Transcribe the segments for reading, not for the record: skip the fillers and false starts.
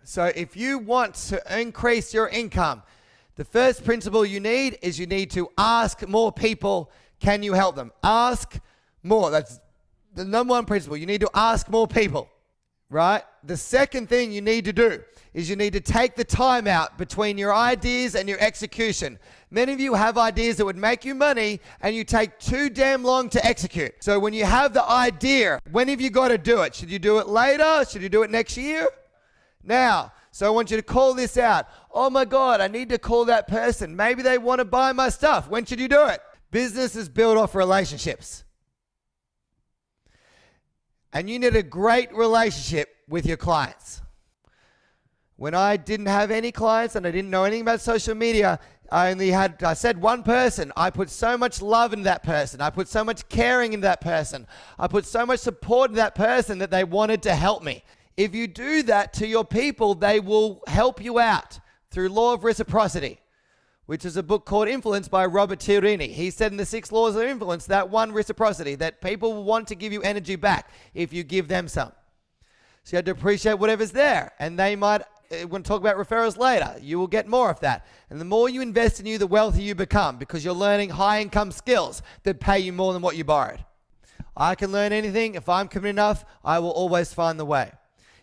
So if you want to increase your income, the first principle you need is you need to ask more people, can you help them? Ask more. That's the number one principle. You need to ask more people, right? The second thing you need to do is you need to take the time out between your ideas and your execution. Many of you have ideas that would make you money and you take too damn long to execute. So when you have the idea, when have you got to do it? Should you do it later? Should you do it next year? Now. So I want you to call this out. Oh my God, I need to call that person. Maybe they want to buy my stuff. When should you do it? Business is built off relationships. And you need a great relationship with your clients. When I didn't have any clients and I didn't know anything about social media, I said one person. I put so much love into that person. I put so much caring into that person. I put so much support into that person that they wanted to help me. If you do that to your people, they will help you out through law of reciprocity, which is a book called Influence by Robert Cialdini. He said in the 6 laws of influence, that one reciprocity, that people will want to give you energy back if you give them some. So you have to appreciate whatever's there. And they might want to talk about referrals later. You will get more of that. And the more you invest in you, the wealthier you become, because you're learning high income skills that pay you more than what you borrowed. I can learn anything. If I'm committed enough, I will always find the way.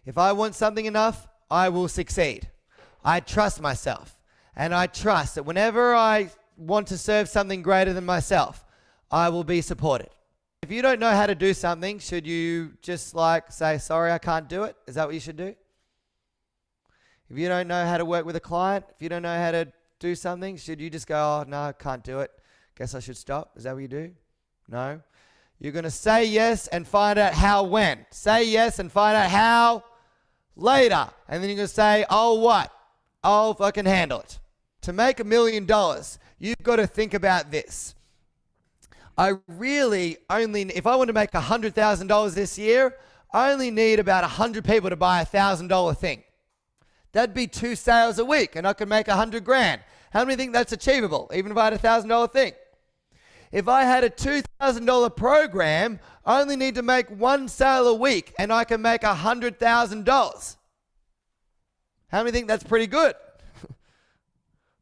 If I want something enough, I will succeed. I trust myself. And I trust that whenever I want to serve something greater than myself, I will be supported. If you don't know how to do something, should you just say, sorry, I can't do it? Is that what you should do? If you don't know how to work with a client, if you don't know how to do something, should you just go, oh, no, I can't do it. Guess I should stop. Is that what you do? No. You're going to say yes and find out how when. Say yes and find out how later. And then you're going to say, oh, what? I'll fucking handle it. To make $1 million, you've got to think about this. I really only, if I want to make $100,000 this year, I only need about 100 people to buy a $1,000 thing. That'd be 2 sales a week and I could make 100 grand. How many think that's achievable, even if I had a $1,000 thing? If I had a $2,000 program, I only need to make 1 sale a week and I can make $100,000. How many think that's pretty good?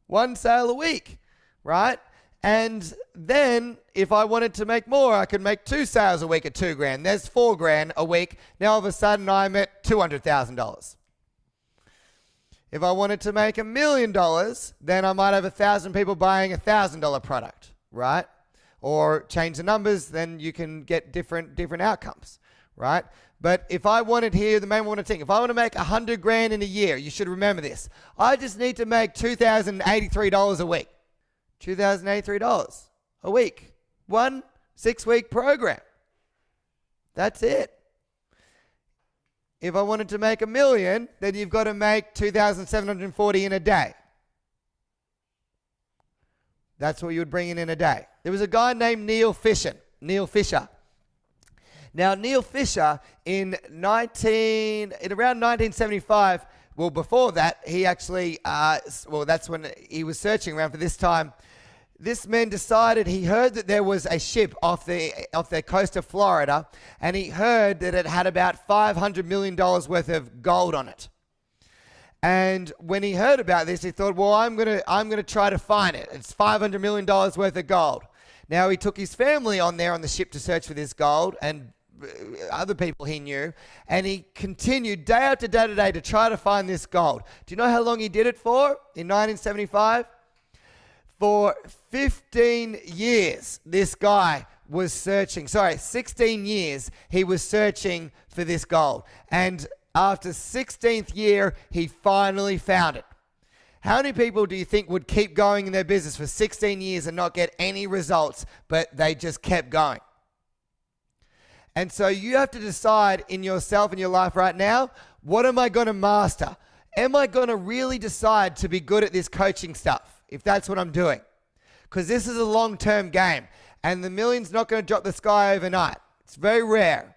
1 sale a week, right? And then if I wanted to make more, I could make 2 sales a week at 2 grand. There's 4 grand a week. Now all of a sudden I'm at $200,000. If I wanted to make $1 million, then I might have 1,000 people buying a $1,000 product, right? Or change the numbers, then you can get different outcomes, right? But if I wanted here, the main one to think, if I want to make 100 grand in a year, you should remember this. I just need to make $2,083 a week. $2,083 a week. 1 6-week program. That's it. If I wanted to make $1 million, then you've got to make 2,740 in a day. That's what you would bring in a day. There was a guy named Neil Fisher. Now, Neil Fisher in around 1975, well, before that, he actually, that's when he was searching around for this time. This man decided, he heard that there was a ship off the coast of Florida, and he heard that it had about $500 million worth of gold on it. And when he heard about this, he thought, well, I'm gonna try to find it. It's $500 million worth of gold. Now, he took his family on there on the ship to search for this gold, and other people he knew, and he continued day after day to day to try to find this gold. Do you know how long he did it for in 1975? For 15 years, this guy was searching. 16 years he was searching for this gold. And after 16th year, he finally found it. How many people do you think would keep going in their business for 16 years and not get any results, but they just kept going? And so you have to decide in yourself, in your life right now, what am I going to master? Am I going to really decide to be good at this coaching stuff, if that's what I'm doing? Because this is a long-term game, and the million's not going to drop the sky overnight. It's very rare.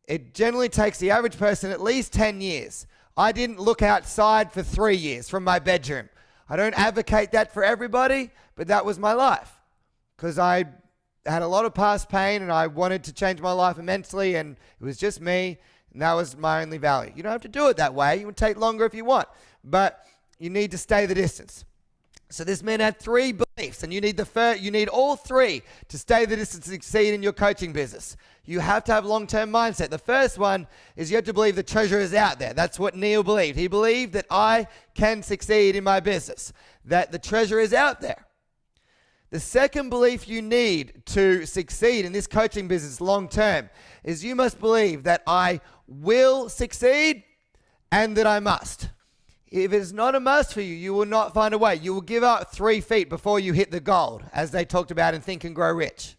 It generally takes the average person at least 10 years. I didn't look outside for 3 years from my bedroom. I don't advocate that for everybody, but that was my life. Because I had a lot of past pain and I wanted to change my life immensely, and it was just me. And that was my only value. You don't have to do it that way. You can take longer if you want, but you need to stay the distance. So this man had 3 beliefs, and you need all 3 to stay the distance and succeed in your coaching business. You have to have long-term mindset. The first one is you have to believe the treasure is out there. That's what Neil believed. He believed that I can succeed in my business, that the treasure is out there. The second belief you need to succeed in this coaching business long-term is you must believe that I will succeed and that I must. If it's not a must for you, you will not find a way. You will give up 3 feet before you hit the gold, as they talked about in Think and Grow Rich.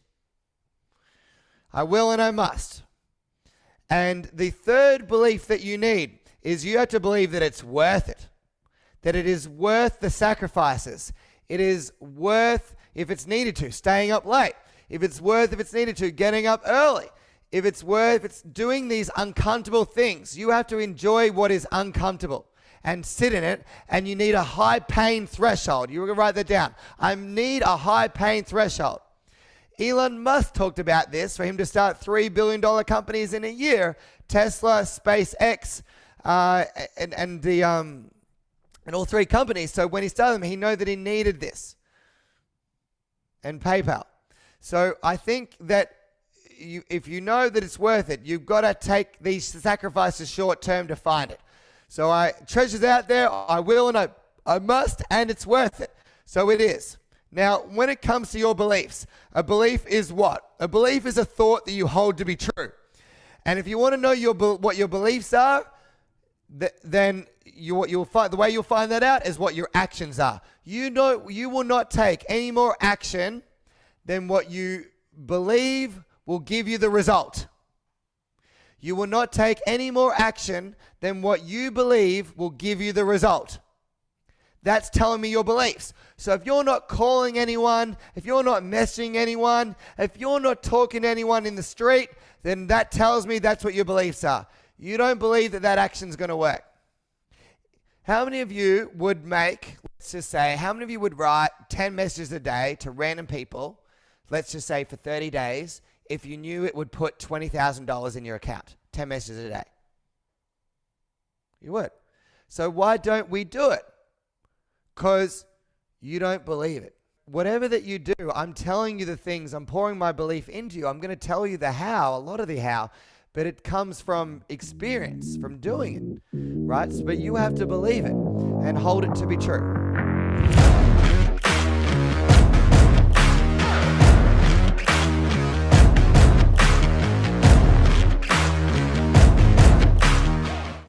I will and I must. And the third belief that you need is you have to believe that it's worth it, that it is worth the sacrifices. It is worth, if it's needed to, staying up late. If it's worth, if it's needed to, getting up early. If it's worth, if it's doing these uncomfortable things. You have to enjoy what is uncomfortable and sit in it, and you need a high pain threshold. You can write that down. I need a high pain threshold. Elon Musk talked about this for him to start $3 billion companies in a year. Tesla, SpaceX, and all 3 companies. So when he started them, he knew that he needed this. And PayPal. So I think that if you know that it's worth it, you've got to take these sacrifices short term to find it. So treasure's out there, I will and I must, and it's worth it. So it is. Now, when it comes to your beliefs, a belief is what? A belief is a thought that you hold to be true. And if you want to know what your beliefs are, then you'll find the way you'll find that out is what your actions are. You will not take any more action than what you believe will give you the result. You will not take any more action than what you believe will give you the result. That's telling me your beliefs. So if you're not calling anyone, if you're not messaging anyone, if you're not talking to anyone in the street, then that tells me that's what your beliefs are. You don't believe that action's going to work. How many of you would how many of you would write 10 messages a day to random people, let's just say for 30 days, if you knew it would put $20,000 in your account? 10 messages a day. You would. So why don't we do it? Because you don't believe it. Whatever that you do, I'm telling you the things, I'm pouring my belief into you. I'm going to tell you the how, a lot of the how, but it comes from experience, from doing it, right? But you have to believe it and hold it to be true.